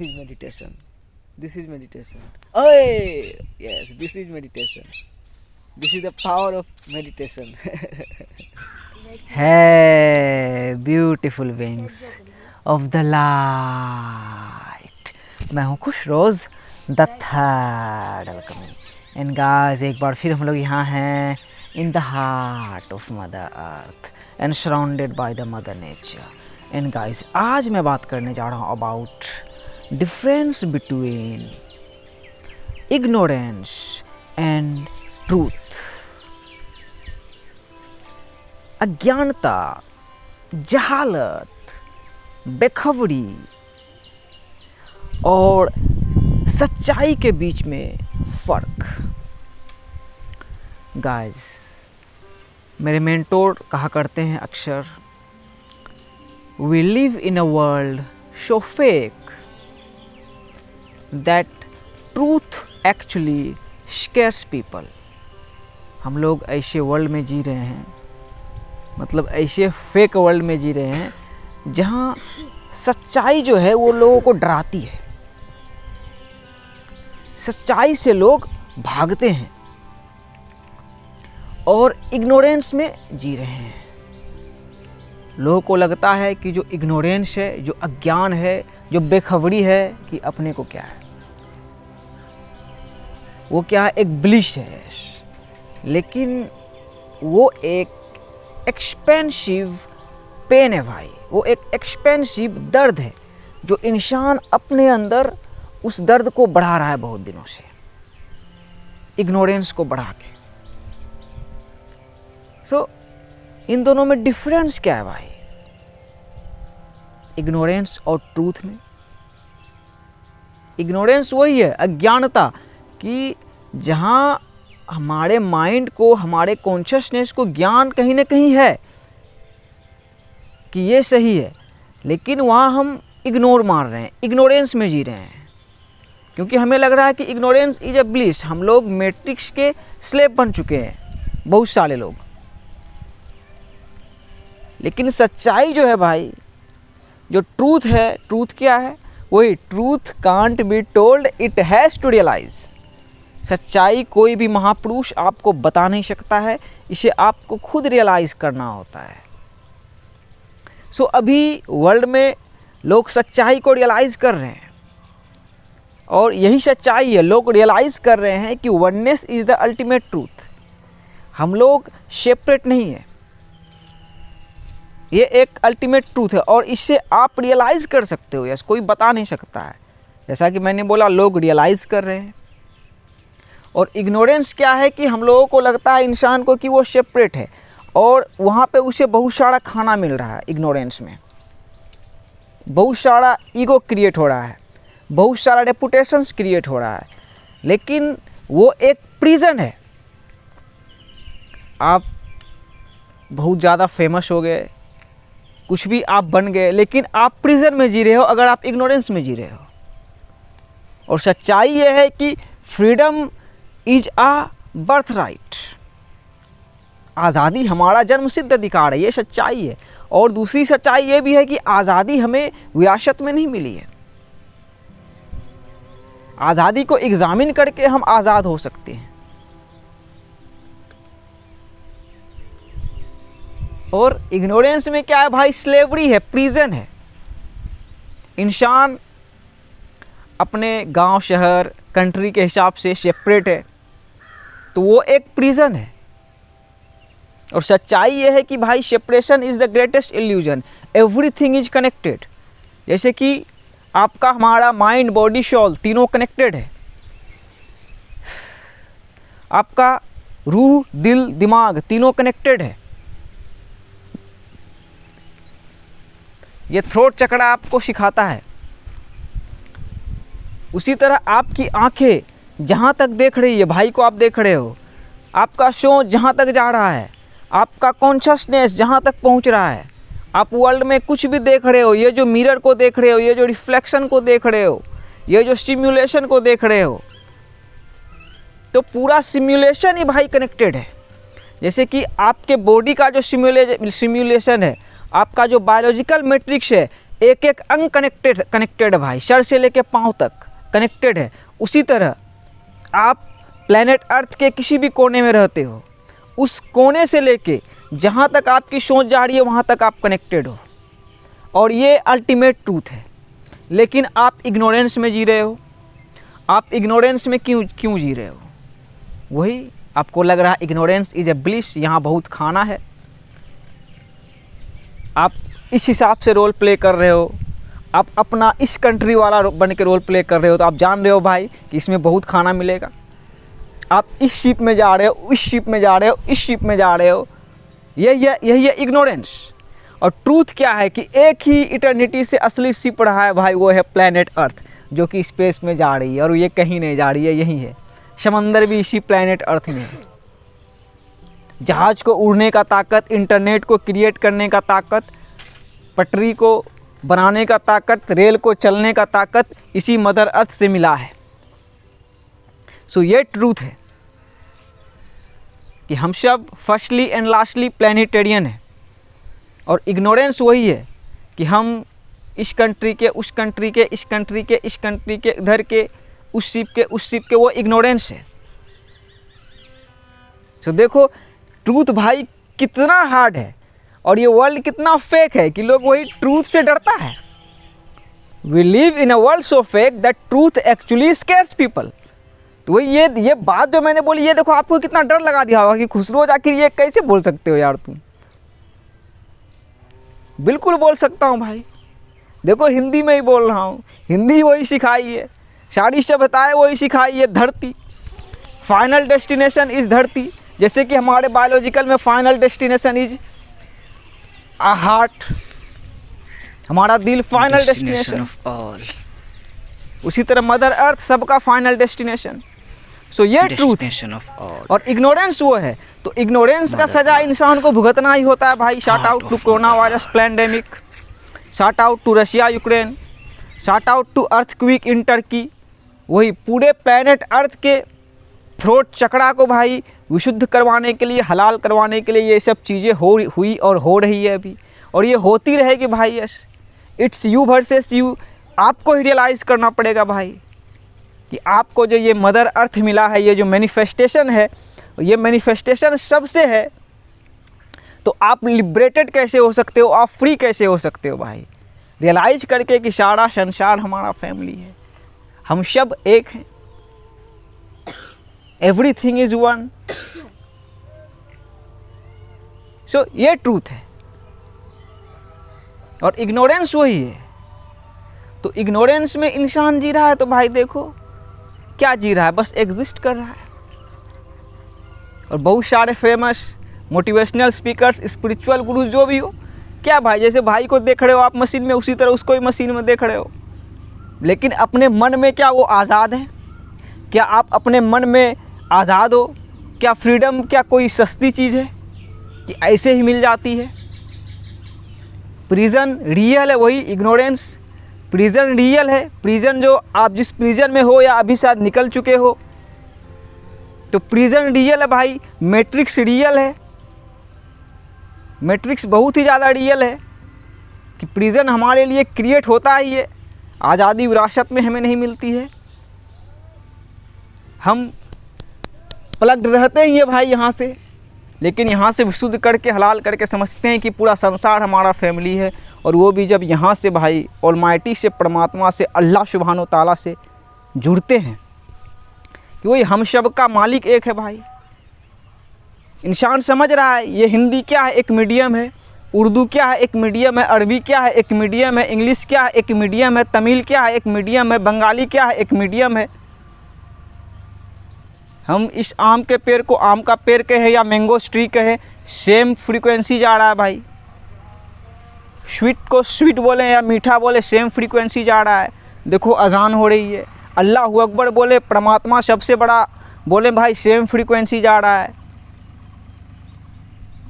is meditation. This is meditation. Oh, yes, this is meditation. This is the power of meditation. Hey, beautiful wings of the light. मैं हूँ खुश रोज़ the third welcoming and guys एक बार फिर हम लोग यहाँ हैं in the heart of mother earth and surrounded by the mother nature. And guys आज मैं बात करने जा रहा हूँ about difference between ignorance and truth. अज्ञानता, जहालत, बेखबरी और सच्चाई के बीच में फ़र्क. गाइस मेरे मेंटोर कहा करते हैं अक्सर, we live in a world so fake that truth actually scares people. हम लोग ऐसे वर्ल्ड में जी रहे हैं, मतलब ऐसे फेक वर्ल्ड में जी रहे हैं जहाँ सच्चाई जो है वो लोगों को डराती है. सच्चाई से लोग भागते हैं और इग्नोरेंस में जी रहे हैं. लोगों को लगता है कि जो इग्नोरेंस है, जो अज्ञान है, जो बेखबरी है कि अपने को क्या है, वो क्या है, एक ब्लिस है. लेकिन वो एक एक्सपेंसिव पेन है भाई, वो एक एक्सपेंसिव दर्द है जो इंसान अपने अंदर उस दर्द को बढ़ा रहा है बहुत दिनों से, इग्नोरेंस को बढ़ा के. सो इन दोनों में डिफरेंस क्या है भाई? इग्नोरेंस और ट्रूथ में इग्नोरेंस वही है, अज्ञानता, कि जहां हमारे माइंड को, हमारे कॉन्शियसनेस को ज्ञान कहीं ना कहीं है कि ये सही है, लेकिन वहाँ हम इग्नोर मार रहे हैं, इग्नोरेंस में जी रहे हैं, क्योंकि हमें लग रहा है कि इग्नोरेंस इज अ ब्लिस. हम लोग मैट्रिक्स के स्लेव बन चुके हैं बहुत सारे लोग. लेकिन सच्चाई जो है भाई, जो ट्रूथ है, ट्रूथ क्या है? वही truth can't be told, it has to realise. सच्चाई कोई भी महापुरुष आपको बता नहीं सकता है, इसे आपको खुद रियलाइज़ करना होता है. सो अभी वर्ल्ड में लोग सच्चाई को रियलाइज़ कर रहे हैं और यही सच्चाई है. लोग रियलाइज़ कर रहे हैं कि oneness is the ultimate truth. हम लोग सेपरेट नहीं है, ये एक अल्टीमेट ट्रूथ है और इससे आप रियलाइज़ कर सकते हो. यस, कोई बता नहीं सकता है. जैसा कि मैंने बोला, लोग रियलाइज़ कर रहे हैं. और इग्नोरेंस क्या है कि हम लोगों को लगता है इंसान को कि वो सेपरेट है और वहाँ पे उसे बहुत सारा खाना मिल रहा है. इग्नोरेंस में बहुत सारा ईगो क्रिएट हो रहा है, बहुत सारा रेपुटेशंस क्रिएट हो रहा है, लेकिन वो एक प्रिजन है. आप बहुत ज़्यादा फेमस हो गए, कुछ भी आप बन गए, लेकिन आप प्रिजन में जी रहे हो अगर आप इग्नोरेंस में जी रहे हो. और सच्चाई ये है कि freedom is a birthright. आज़ादी हमारा जन्मसिद्ध अधिकार है, ये सच्चाई है. और दूसरी सच्चाई ये भी है कि आज़ादी हमें विरासत में नहीं मिली है. आज़ादी को एग्जामिन करके हम आज़ाद हो सकते हैं. और इग्नोरेंस में क्या है भाई? स्लेवरी है, प्रिजन है. इंसान अपने गांव, शहर, कंट्री के हिसाब से सेपरेट है, तो वो एक प्रिजन है. और सच्चाई ये है कि भाई separation is the greatest illusion, everything is connected. जैसे कि आपका, हमारा माइंड, बॉडी, सोल तीनों कनेक्टेड है. आपका रूह, दिल, दिमाग तीनों कनेक्टेड है. ये थ्रोट चक्र आपको सिखाता है. उसी तरह आपकी आंखें जहाँ तक देख रही है, भाई को आप देख रहे हो, आपका सोच जहाँ तक जा रहा है, आपका कॉन्शसनेस जहाँ तक पहुँच रहा है, आप वर्ल्ड में कुछ भी देख रहे हो, ये जो मिरर को देख रहे हो, ये जो रिफ्लेक्शन को देख रहे हो, ये जो सिम्युलेशन को देख रहे हो, तो पूरा सिम्युलेशन ही भाई कनेक्टेड है. जैसे कि आपके बॉडी का जो सिम्युलेशन है, आपका जो बायोलॉजिकल मैट्रिक्स है, एक एक अंग कनेक्टेड है भाई, सर से लेके पाँव तक कनेक्टेड है। उसी तरह आप प्लेनेट अर्थ के किसी भी कोने में रहते हो, उस कोने से लेके जहाँ तक आपकी सोच जा रही है वहाँ तक आप कनेक्टेड हो, और ये अल्टीमेट ट्रूथ है। लेकिन आप इग्नोरेंस में जी रहे हो। आप इग्नोरेंस में क्यों जी रहे हो? वही आपको लग रहा है इग्नोरेंस इज ए ब्लिस, यहाँ बहुत खाना है, आप इस हिसाब से रोल प्ले कर रहे हो, आप अपना इस कंट्री वाला बन के रोल प्ले कर रहे हो, तो आप जान रहे हो भाई कि इसमें बहुत खाना मिलेगा। आप इस शिप में जा रहे हो, उस शिप में जा रहे हो, इस शिप में जा रहे हो, यही है इग्नोरेंस। और ट्रूथ क्या है कि एक ही इटर्निटी से असली शिप रहा है भाई, वो है प्लैनेट अर्थ, जो कि स्पेस में जा रही है, और ये कहीं नहीं जा रही है, यही है। समंदर भी इसी प्लैनेट अर्थ में है। जहाज को उड़ने का ताकत, इंटरनेट को क्रिएट करने का ताकत, पटरी को बनाने का ताकत, रेल को चलने का ताकत इसी मदर अर्थ से मिला है। सो ये ट्रूथ है कि हम सब फर्स्टली एंड लास्टली प्लैनेटेरियन है। और इग्नोरेंस वही है कि हम इस कंट्री के, उस कंट्री के, इस कंट्री के, इस कंट्री के, इधर के, उस शिप के, उस शिप के, वो इग्नोरेंस है। तो देखो ट्रूथ भाई कितना हार्ड है, और ये वर्ल्ड कितना फेक है कि लोग वही ट्रूथ से डरता है। We live in a world so fake that truth actually scares people. तो वही ये बात जो मैंने बोली, ये देखो आपको कितना डर लगा दिया होगा कि खुसरोज आखिर ये कैसे बोल सकते हो यार तुम। बिल्कुल बोल सकता हूँ भाई, देखो हिंदी में ही बोल रहा हूँ, हिंदी वही सिखाई है, सारी सभ्यताएं वही सिखाई है। धरती, फाइनल डेस्टिनेशन इज धरती। जैसे कि हमारे बायोलॉजिकल में final destination is a heart, हमारा दिल फाइनल डेस्टिनेशन ऑफ ऑल। उसी तरह मदर अर्थ सबका फाइनल डेस्टिनेशन। सो ये ट्रूथ है। और इग्नोरेंस वो है, तो इग्नोरेंस का सजा इंसान को भुगतना ही होता है भाई। Shout out to corona virus pandemic, shout out to Russia Ukraine, shout out to earthquake in Turkey. वही पूरे प्लैनेट अर्थ के थ्रोट चक्रा को भाई विशुद्ध करवाने के लिए, हलाल करवाने के लिए ये सब चीज़ें हुई और हो रही है अभी, और ये होती रहेगी भाई। Yes, it's you versus you. आपको ही रियलाइज़ करना पड़ेगा भाई कि आपको जो ये मदर अर्थ मिला है, ये जो मैनिफेस्टेशन है, ये मैनिफेस्टेशन सबसे है, तो आप लिबरेटेड कैसे हो सकते हो, आप फ्री कैसे हो सकते हो भाई? रियलाइज करके कि सारा संसार हमारा फैमिली है, हम सब एक हैं, एवरीथिंग इज वन। सो ये ट्रूथ है। और इग्नोरेंस वही है। तो इग्नोरेंस में इंसान जी रहा है, तो भाई देखो क्या जी रहा है, बस एग्जिस्ट कर रहा है। और बहुत सारे फेमस मोटिवेशनल स्पीकर्स, स्पिरिचुअल गुरु जो भी हो, क्या भाई जैसे भाई को देख रहे हो आप मशीन में, उसी तरह उसको ही मशीन में देख रहे हो। लेकिन अपने मन में क्या वो आज़ाद है? क्या आप अपने मन में आज़ाद हो? क्या फ्रीडम क्या कोई सस्ती चीज़ है कि ऐसे ही मिल जाती है? प्रिजन रियल है, वही इग्नोरेंस। प्रिजन रियल है। प्रिजन जो आप जिस प्रिजन में हो या अभी शायद निकल चुके हो, तो प्रिजन रियल है भाई। मैट्रिक्स रियल है। मैट्रिक्स बहुत ही ज़्यादा रियल है कि प्रिजन हमारे लिए क्रिएट होता ही है। आज़ादी विरासत में हमें नहीं मिलती है। हम प्लग्ड रहते ही है भाई यहाँ से, लेकिन यहाँ से विशुद्ध करके हलाल करके समझते हैं कि पूरा संसार हमारा फैमिली है। और वो भी जब यहाँ से भाई ऑलमाइटी से, परमात्मा से, अल्लाह सुब्हानो ताला से जुड़ते हैं कि वही हम सब का मालिक एक है भाई। इंसान समझ रहा है ये हिंदी क्या है, एक मीडियम है। उर्दू क्या है, एक मीडियम है। अरबी क्या है, एक मीडियम है। इंग्लिश क्या है, एक मीडियम है। तमिल क्या है, एक मीडियम है। बंगाली क्या है, एक मीडियम है। हम इस आम के पेड़ को आम का पेड़ कहें या मैंगो ट्री कहें, सेम फ्रीक्वेंसी जा रहा है भाई। स्वीट को स्वीट बोले या मीठा बोले, सेम फ्रीक्वेंसी जा रहा है। देखो अजान हो रही है, अल्लाह अकबर बोले, परमात्मा सबसे बड़ा बोले भाई, सेम फ्रीक्वेंसी जा रहा है।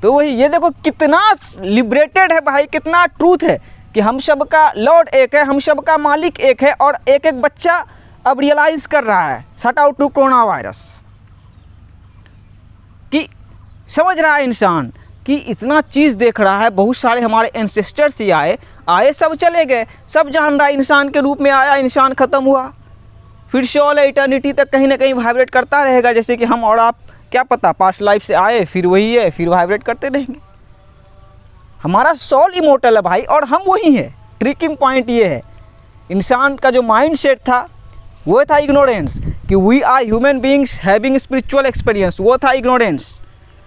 तो वही ये देखो कितना लिबरेटेड है भाई, कितना ट्रूथ है कि हम सब का लॉर्ड एक है, हम सब का मालिक एक है। और एक एक बच्चा अब रियलाइज़ कर रहा है, shut out to corona virus, कि समझ रहा है इंसान कि इतना चीज़ देख रहा है। बहुत सारे हमारे एंसेस्टर्स ही आए, आए सब चले गए, सब जान रहा है इंसान के रूप में आया, इंसान ख़त्म हुआ, फिर शॉल इटर्निटी तक कहीं ना कहीं वाइब्रेट करता रहेगा। जैसे कि हम और आप, क्या पता पास्ट लाइफ से आए फिर वही है, फिर वाइब्रेट करते रहेंगे। हमारा सोल इमोर्टल है भाई, और हम वही हैं। ट्रिकिंग पॉइंट ये है, इंसान का जो माइंड सेट था वो था इग्नोरेंस, कि we are human beings having spiritual experience, वो था इग्नोरेंस।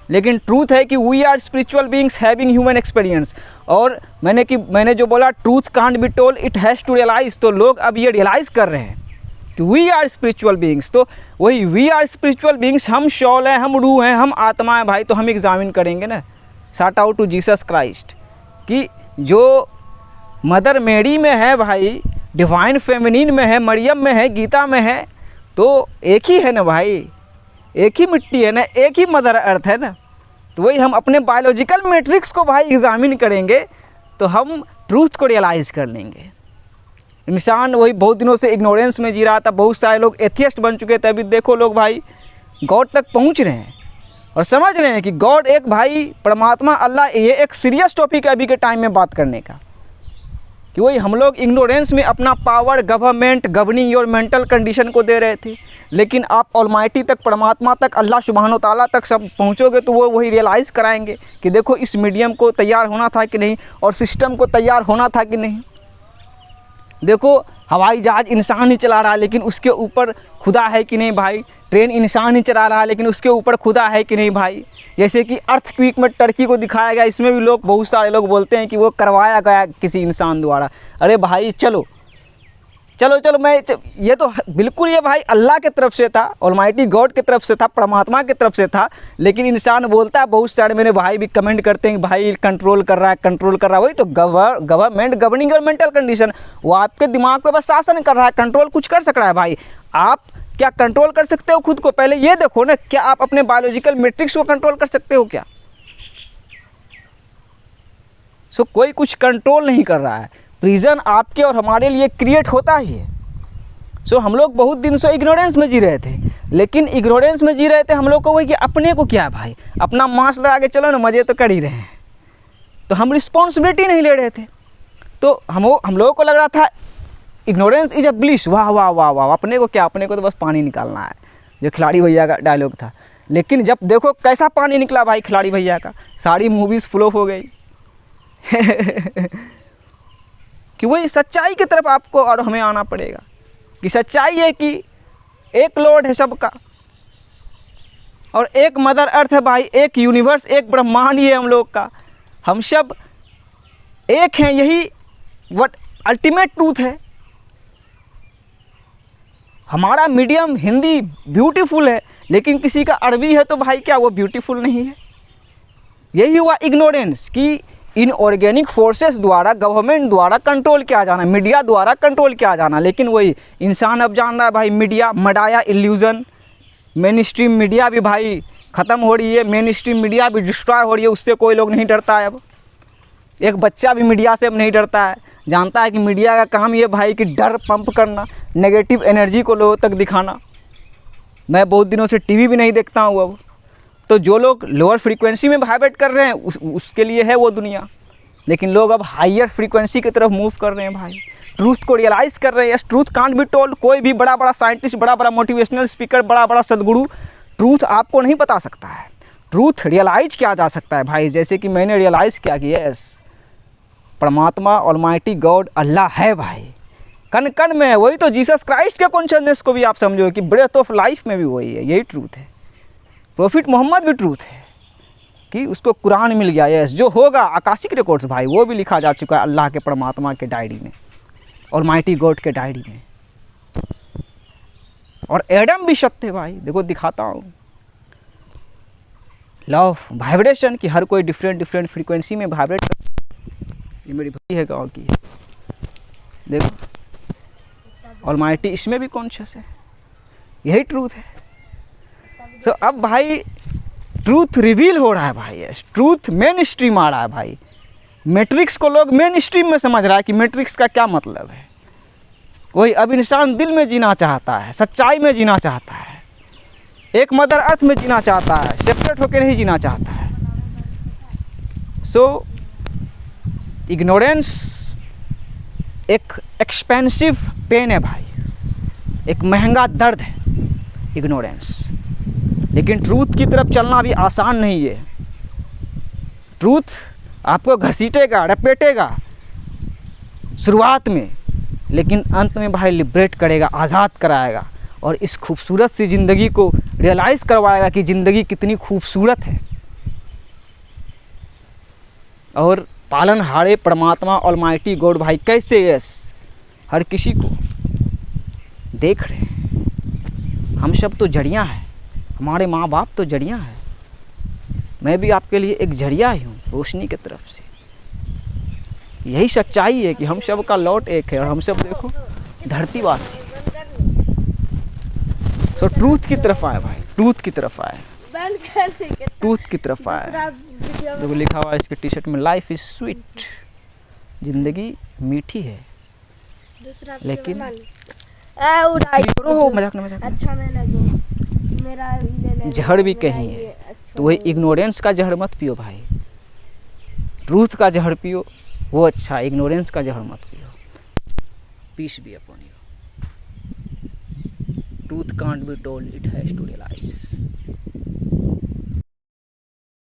लेकिन ट्रूथ है कि we are spiritual beings having human experience. और मैंने जो बोला truth can't be told it has to realise, तो लोग अब ये रियलाइज़ कर रहे हैं कि वी आर स्पिरिचुअल बींग्स। तो वही वी आर स्पिरिचुअल बींग्स, हम शॉल हैं, हम रूह हैं, हम आत्मा हैं भाई। तो हम एग्जामिन करेंगे ना, shout out to Jesus Christ, कि जो मदर मेरी में है भाई, डिवाइन फेमिनिन में है, मरियम में है, गीता में है, तो एक ही है ना भाई, एक ही मिट्टी है ना, एक ही मदर अर्थ है ना। तो वही हम अपने बायोलॉजिकल मैट्रिक्स को भाई एग्जामिन करेंगे तो हम ट्रूथ को रियलाइज़ कर लेंगे। इंसान वही बहुत दिनों से इग्नोरेंस में जी रहा था, बहुत सारे लोग एथियस्ट बन चुके थे, अभी देखो लोग भाई गॉड तक पहुंच रहे हैं और समझ रहे हैं कि गॉड एक भाई परमात्मा अल्लाह, ये एक सीरियस टॉपिक है अभी के टाइम में बात करने का। कि वही हम लोग इग्नोरेंस में अपना power government governing your mental condition को दे रहे थे, लेकिन आप ऑलमाइटी तक, परमात्मा तक, अल्लाह सुब्हानो ताला तक सब पहुँचोगे तो वो वही रियलाइज़ कराएंगे कि देखो इस मीडियम को तैयार होना था कि नहीं, और सिस्टम को तैयार होना था कि नहीं। देखो हवाई जहाज़ इंसान ही चला रहा है लेकिन उसके ऊपर खुदा है कि नहीं भाई, ट्रेन इंसान ही चला रहा है लेकिन उसके ऊपर खुदा है कि नहीं भाई। जैसे कि अर्थक्वेक में टर्की को दिखाया गया, इसमें भी लोग, बहुत सारे लोग बोलते हैं कि वो करवाया गया किसी इंसान द्वारा। अरे भाई चलो चलो चलो, ये तो बिल्कुल ये भाई अल्लाह की तरफ से था, ऑलमाइटी गॉड की तरफ से था, परमात्मा की तरफ से था। लेकिन इंसान बोलता है, बहुत सारे मेरे भाई भी कमेंट करते हैं कि भाई कंट्रोल कर रहा है, कंट्रोल कर रहा है। वही तो गवर्नमेंट गवर्निंग और मेंटल कंडीशन, वो आपके दिमाग पे बस शासन कर रहा है, कंट्रोल कुछ कर सक रहा है भाई। आप क्या कंट्रोल कर सकते हो खुद को? पहले ये देखो ना, क्या आप अपने बायोलॉजिकल मैट्रिक्स को कंट्रोल कर सकते हो क्या? कोई कुछ कंट्रोल नहीं कर रहा है। प्रिजन आपके और हमारे लिए क्रिएट होता ही है। हम लोग बहुत दिन से इग्नोरेंस में जी रहे थे, लेकिन इग्नोरेंस में जी रहे थे हम लोग को वही कि अपने को क्या है भाई, अपना मांस लगा के चलो ना, मज़े तो कर ही रहे हैं। तो हम रिस्पॉन्सिबिलिटी नहीं ले रहे थे। तो हम लोगों को लग रहा था इग्नोरेंस इज अ ब्लिस, वाह वाह वाह वाह, अपने को क्या, अपने को तो बस पानी निकालना है, जो खिलाड़ी भैया का डायलॉग था। लेकिन जब देखो कैसा पानी निकला भाई खिलाड़ी भैया का, सारी मूवीज़ फ्लॉप हो गई। कि वही सच्चाई की तरफ आपको और हमें आना पड़ेगा, कि सच्चाई है कि एक लॉर्ड है सबका, और एक मदर अर्थ है भाई, एक यूनिवर्स, एक ब्रह्मांड ही है हम लोग का। हम सब एक हैं, यही व्हाट अल्टीमेट ट्रूथ है। हमारा मीडियम हिंदी ब्यूटीफुल है, लेकिन किसी का अरबी है तो भाई क्या वो ब्यूटीफुल नहीं है? यही हुआ इग्नोरेंस, कि इन ऑर्गेनिक फोर्सेस द्वारा, गवर्नमेंट द्वारा कंट्रोल किया जाना, मीडिया द्वारा कंट्रोल किया जाना। लेकिन वही इंसान अब जान रहा है भाई, मीडिया मडाया इल्यूज़न, मेन स्ट्रीम मीडिया भी भाई ख़त्म हो रही है, मेन स्ट्रीम मीडिया भी डिस्ट्रॉय हो रही है, उससे कोई लोग नहीं डरता है अब। एक बच्चा भी मीडिया से अब नहीं डरता है, जानता है कि मीडिया का काम ये भाई कि डर पंप करना, नेगेटिव एनर्जी को लोगों तक दिखाना। मैं बहुत दिनों से टीवी भी नहीं देखता हूँ अब, तो जो लोग लोअर फ्रीक्वेंसी में वाइब्रेट कर रहे हैं उसके लिए है वो दुनिया। लेकिन लोग अब हायर फ्रीक्वेंसी की तरफ मूव कर रहे हैं भाई, ट्रूथ को रियलाइज़ कर रहे हैं। Yes, truth can't be told. कोई भी बड़ा बड़ा साइंटिस्ट, बड़ा बड़ा मोटिवेशनल स्पीकर, बड़ा बड़ा सदगुरु ट्रूथ आपको नहीं बता सकता है। ट्रूथ रियलाइज़ किया जा सकता है भाई, जैसे कि मैंने रियलाइज़ किया कि यस परमात्मा ऑलमाइटी गॉड अल्लाह है भाई, कण कण में है। वही तो जीसस क्राइस्ट के कॉन्शियसनेस को भी आप समझो कि ब्रेथ ऑफ लाइफ में भी वही है, यही ट्रूथ है। प्रॉफिट मोहम्मद भी ट्रूथ है कि उसको कुरान मिल गया। यस, जो होगा आकाशिक रिकॉर्ड्स भाई वो भी लिखा जा चुका है अल्लाह के परमात्मा के डायरी में, ऑलमाइटी गॉड के डायरी में। और एडम भी सत्य है भाई, देखो दिखाता हूँ लॉ ऑफ वाइब्रेशन की, हर कोई डिफरेंट फ्रीक्वेंसी में वाइब्रेट कर। ये मेरी भाई है गाँव की, देखो ऑलमाइटी इसमें भी कॉन्शियस है, यही ट्रूथ है। अब भाई ट्रूथ रिवील हो रहा है भाई, यस ट्रूथ मेन स्ट्रीम आ रहा है भाई। मैट्रिक्स को लोग मेन स्ट्रीम में समझ रहा है कि मैट्रिक्स का क्या मतलब है। वही अब इंसान दिल में जीना चाहता है, सच्चाई में जीना चाहता है, एक मदर अर्थ में जीना चाहता है, सेपरेट होकर नहीं जीना चाहता है। इग्नोरेंस एक एक्सपेंसिव पेन है भाई, एक महंगा दर्द है इग्नोरेंस। लेकिन ट्रूथ की तरफ चलना भी आसान नहीं है। ट्रूथ आपको घसीटेगा, रपेटेगा शुरुआत में, लेकिन अंत में भाई लिबरेट करेगा, आज़ाद कराएगा और इस खूबसूरत सी ज़िंदगी को रियलाइज़ करवाएगा कि ज़िंदगी कितनी खूबसूरत है। और पालनहारे परमात्मा ऑलमाइटी गॉड भाई कैसे यस हर किसी को देख रहे हैं। हम सब तो जड़ियाँ हैं, हमारे माँ बाप तो जड़ियाँ हैं। मैं भी आपके लिए एक जड़िया ही हूँ रोशनी की तरफ से। यही सच्चाई है कि हम सब का लौट एक है और हम सब देखो धरतीवासी। सो ट्रूथ की तरफ आए भाई, ट्रूथ की तरफ आए, ट्रूथ की तरफ आए। देखो लिखा हुआ है इसके टी शर्ट में, लाइफ इज स्वीट, जिंदगी मीठी है लेकिन मजाक न मजाक अच्छा मैंने जो मेरा जहर भी कहीं है। तो वही इग्नोरेंस का जहर मत पियो भाई, ट्रूथ का जहर पियो, वो अच्छा। इग्नोरेंस का जहर मत पियो। Peace be upon you. Truth can't be told, it has to realise.